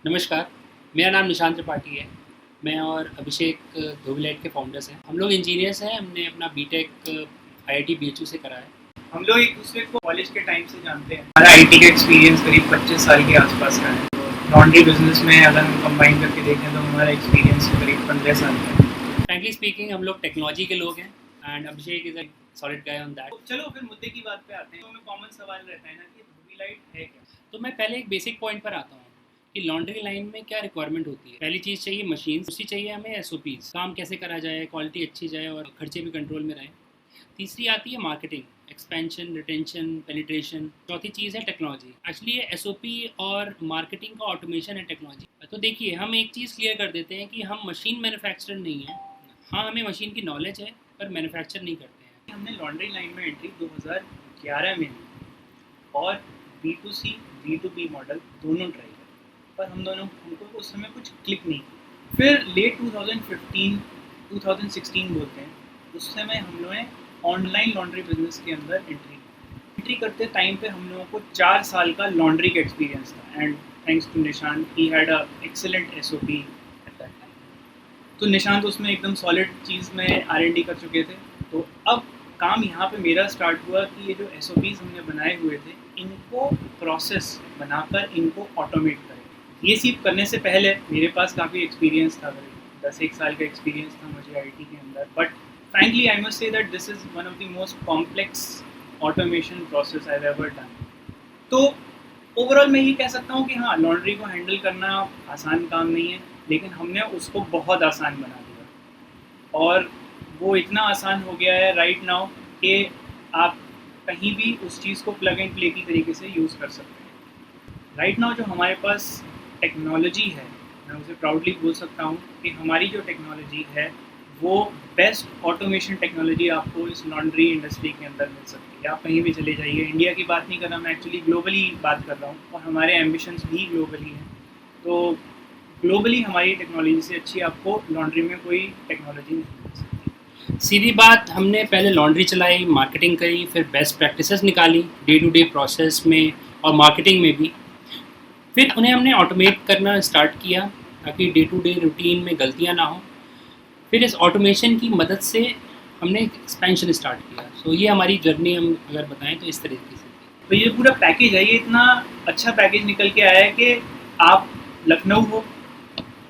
नमस्कार, मेरा नाम निशांत त्रिपाठी है। मैं और अभिषेक धोबिलाइट के फाउंडर्स हैं। हम लोग इंजीनियर्स हैं। हमने अपना बीटेक आईआईटी बीएचयू से करा है। हम लोग एक दूसरे को कॉलेज के टाइम से जानते हैं। हमारा आईटी का एक्सपीरियंस करीब 25 साल के आसपास का है। लॉन्ड्री बिजनेस में अगर हम कंबाइन करके देखें तो हमारा एक्सपीरियंस करीब 15 साल का है। फ्रैंकली स्पीकिंग हम लोग टेक्नोलॉजी के लोग हैं and Abhishek is a solid guy on that. चलो फिर मुद्दे की बात पे आते हैं। तो हमें कॉमन सवाल रहता है ना कि धोबीलाइट है क्या। तो मैं पहले एक बेसिक पॉइंट पर आता हूँ कि लॉन्ड्री लाइन में क्या रिक्वायरमेंट होती है। पहली चीज़ चाहिए मशीन, दूसरी चाहिए हमें एसओपीज, काम कैसे करा जाए, क्वालिटी अच्छी जाए और खर्चे भी कंट्रोल में रहें। तीसरी आती है मार्केटिंग, एक्सपेंशन, रिटेंशन, पेनिट्रेशन। चौथी चीज़ है टेक्नोलॉजी। एक्चुअली ये एसओपी और मार्केटिंग का ऑटोमेशन है टेक्नोलॉजी। तो देखिए, हम एक चीज़ क्लियर कर देते हैं कि हम मशीन मैन्युफैक्चरर नहीं हैं। हाँ, हमें मशीन की नॉलेज है पर मैन्युफैक्चर नहीं करते हैं। हमने लॉन्ड्री लाइन में एंट्री 2011 में ली और B2C B2B मॉडल दोनों ट्राई किया, पर हमको उस समय कुछ क्लिक नहीं किया। फिर लेट 2015 2016 बोलते हैं, उस समय हम लोगों ने ऑनलाइन लॉन्ड्री बिजनेस के अंदर एंट्री करते टाइम पे हम लोगों को 4 साल का लॉन्ड्री का एक्सपीरियंस था। And thanks to Nishant, he had a excellent SOP at that time. तो निशांत उसमें एकदम सॉलिड चीज़ में R&D कर चुके थे। तो अब काम यहाँ पे मेरा स्टार्ट हुआ कि ये जो एसओपीज हमने बनाए हुए थे, इनको प्रोसेस बनाकर इनको ऑटोमेट करें। ये सिर्फ करने से पहले मेरे पास काफ़ी एक्सपीरियंस था, 10-1 साल का एक्सपीरियंस था मुझे आईटी के अंदर। But frankly, I must say that this is one of the most complex automation process I've ever done. तो ओवरऑल मैं ये कह सकता हूँ कि हाँ, लॉन्ड्री को हैंडल करना आसान काम नहीं है, लेकिन हमने उसको बहुत आसान बना दिया और वो इतना आसान हो गया है राइट नाउ कि आप कहीं भी उस चीज़ को प्लग एंड प्ले की तरीके से यूज़ कर सकते हैं। राइट नाउ जो हमारे पास टेक्नोलॉजी है, मैं उसे प्राउडली बोल सकता हूँ कि हमारी जो टेक्नोलॉजी है वो बेस्ट ऑटोमेशन टेक्नोलॉजी आपको इस लॉन्ड्री इंडस्ट्री के अंदर मिल सकती है। आप कहीं भी चले जाइए, इंडिया की बात नहीं कर रहा मैं, एक्चुअली ग्लोबली बात कर रहा हूँ और हमारे एम्बिशंस भी ग्लोबली हैं। तो ग्लोबली हमारी टेक्नोलॉजी से अच्छी आपको लॉन्ड्री में कोई टेक्नोलॉजी नहीं मिल सकती। सीधी बात, हमने पहले लॉन्ड्री चलाई, मार्केटिंग करी, फिर बेस्ट प्रैक्टिसेस निकाली डे टू डे प्रोसेस में और मार्केटिंग में भी। फिर उन्हें हमने ऑटोमेट करना स्टार्ट किया ताकि डे टू डे रूटीन में गलतियाँ ना हो। फिर इस ऑटोमेशन की मदद से हमने एक्सपेंशन स्टार्ट किया। सो ये हमारी जर्नी हम अगर बताएं तो इस तरीके से। तो ये पूरा पैकेज है, ये इतना अच्छा पैकेज निकल के आया है कि आप लखनऊ हो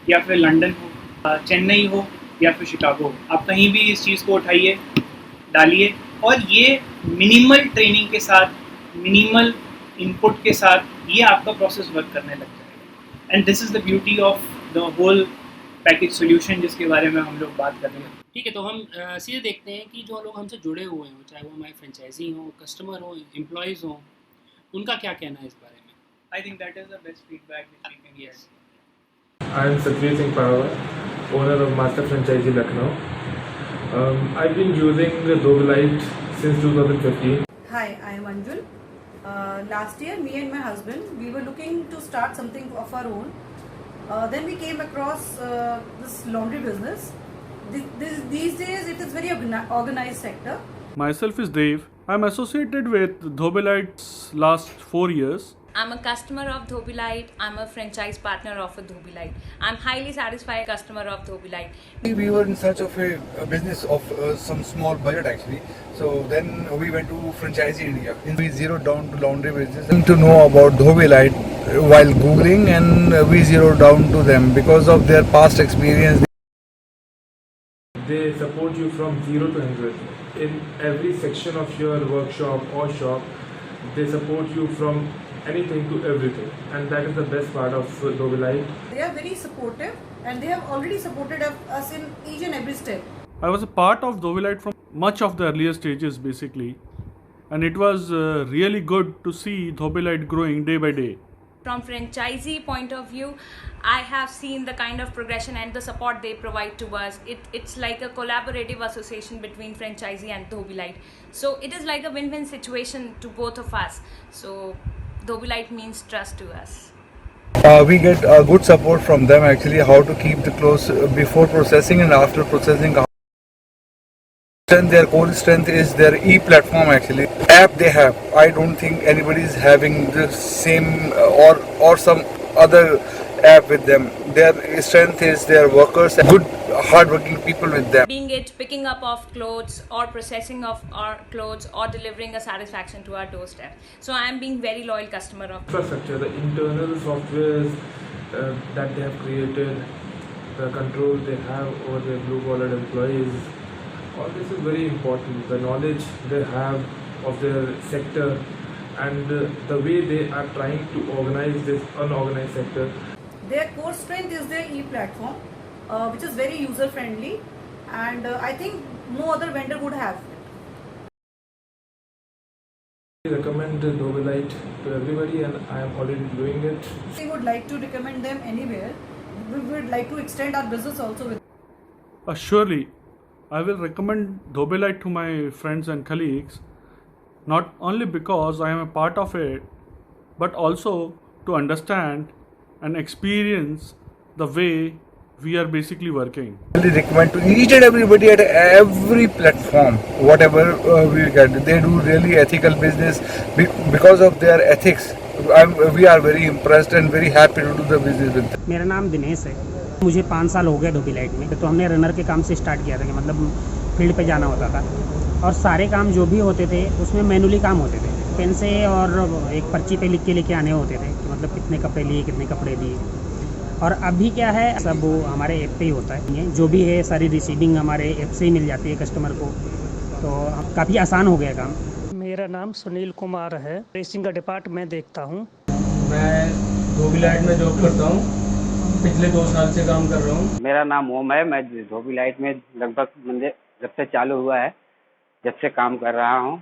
या फिर लंदन हो, चेन्नई हो या फिर शिकागो, आप कहीं भी इस चीज़ को उठाइए, डालिए और ये मिनिमल ट्रेनिंग के साथ, मिनिमल इनपुट के साथ ये आपका प्रोसेस वर्क करने लग जाएगा। And this is the beauty of the whole package solution जिसके बारे में हम लोग बात कर रहे हैं। ठीक है, तो हम सीधे देखते हैं कि जो लोग हमसे जुड़े हुए हों, चाहे वो हमारे फ्रेंचाइजी हों, कस्टमर हों, एम्प्लॉयज़ हों, उनका क्या कहना है इस बारे में। I think that is the best feedback which we can get. I am Satveer Singh Pahawar, owner of Master Franchisee Lucknow. I've been using the Dhobilite since 2015. Hi, I am Anjul. Last year, me and my husband, we were looking to start something of our own. Then we came across this laundry business. These days, it is very organized sector. Myself is Dev. I'm associated with Dhobilite last 4 years. I'm a customer of Dhobilite. I'm a franchise partner of a Dhobilite. I'm highly satisfied customer of Dhobilite. We were in search of a business of some small budget actually. So then we went to Franchisee India. We zeroed down to laundry business and to know about Dhobilite while Googling, and we zeroed down to them because of their past experience. They support you from 0 to 100 in every section of your workshop or shop. They support you from anything to everything, and that is the best part of Dhobilite. They are very supportive and they have already supported us in each and every step. I was a part of Dhobilite from much of the earlier stages basically, and it was really good to see Dhobilite growing day by day. From franchisee point of view, I have seen the kind of progression and the support they provide to us. It's like a collaborative association between franchisee and Dhobilite. So it is like a win-win situation to both of us. So Dhobilite means trust to us. We get good support from them actually, how to keep the clothes before processing and after processing. And their core strength is their e-platform actually. App they have, I don't think anybody is having the same or some other app with them. Their strength is their workers, good, hardworking people with them. Being it picking up of clothes or processing of our clothes or delivering a satisfaction to our doorstep. So I am being very loyal customer of. Infrastructure, the internal softwares that they have created, the control they have over their blue-collar employees, all this is very important. The knowledge they have of their sector and the way they are trying to organize this unorganized sector. Their core strength is their e-platform, which is very user-friendly, and I think no other vendor would have. I recommend Dhobilite to everybody, and I am already doing it. We would like to recommend them anywhere. We would like to extend our business also with. Surely, I will recommend Dhobilite to my friends and colleagues, not only because I am a part of it, but also to understand and experience the way we are basically working. I really recommend to each and everybody at every platform, whatever we get. They do really ethical business because of their ethics. We are very impressed and very happy to do the business with them. मेरा नाम दिनेश है। मुझे 5 साल हो गए धोबीलाइट में। तो हमने रनर के काम से स्टार्ट किया था कि मतलब फील्ड पे जाना होता था और सारे काम जो भी होते थे उसमें मैनुअली काम होते थे, पेन से और एक पर्ची पे लिख के लेके आने होते थे कि मतलब कितने कपड़े लिए, कितने कपड़े दिए। और अभी क्या है, सब वो हमारे ऐप पे ही होता है। जो भी है सारी रिसीविंग हमारे ऐप से ही मिल जाती है कस्टमर को, तो काफ़ी आसान हो गया काम। मेरा नाम सुनील कुमार है, रेसिंग का डिपार्टमेंट देखता हूँ। मैं धोबीलाइट में जॉब करता हूँ, पिछले 2 साल से काम कर रहा हूँ। मेरा नाम ओम है, मैं धोबीलाइट में लगभग मुझे जब से चालू हुआ है जब से काम कर रहा हूँ।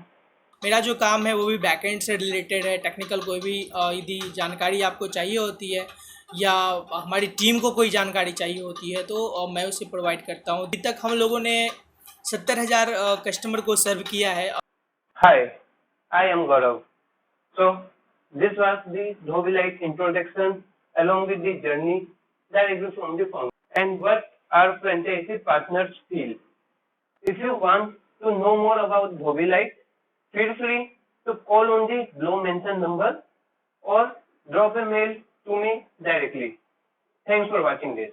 मेरा जो काम है वो भी बैकएंड से रिलेटेड है। टेक्निकल कोई भी यदि जानकारी आपको चाहिए होती है या हमारी टीम को कोई जानकारी चाहिए होती है तो मैं उसे प्रोवाइड करता हूँ। अभी तक हम लोगों ने 70,000 कस्टमर को सर्व किया है। Hi, I am Gaurav. So, this was the Dhobilite introduction along with the journey directly from the founder and what our franchisee partners feel. If you want to know more about Dhobilite, feel free to call on the below mentioned number or drop a mail to me directly. Thanks for watching this.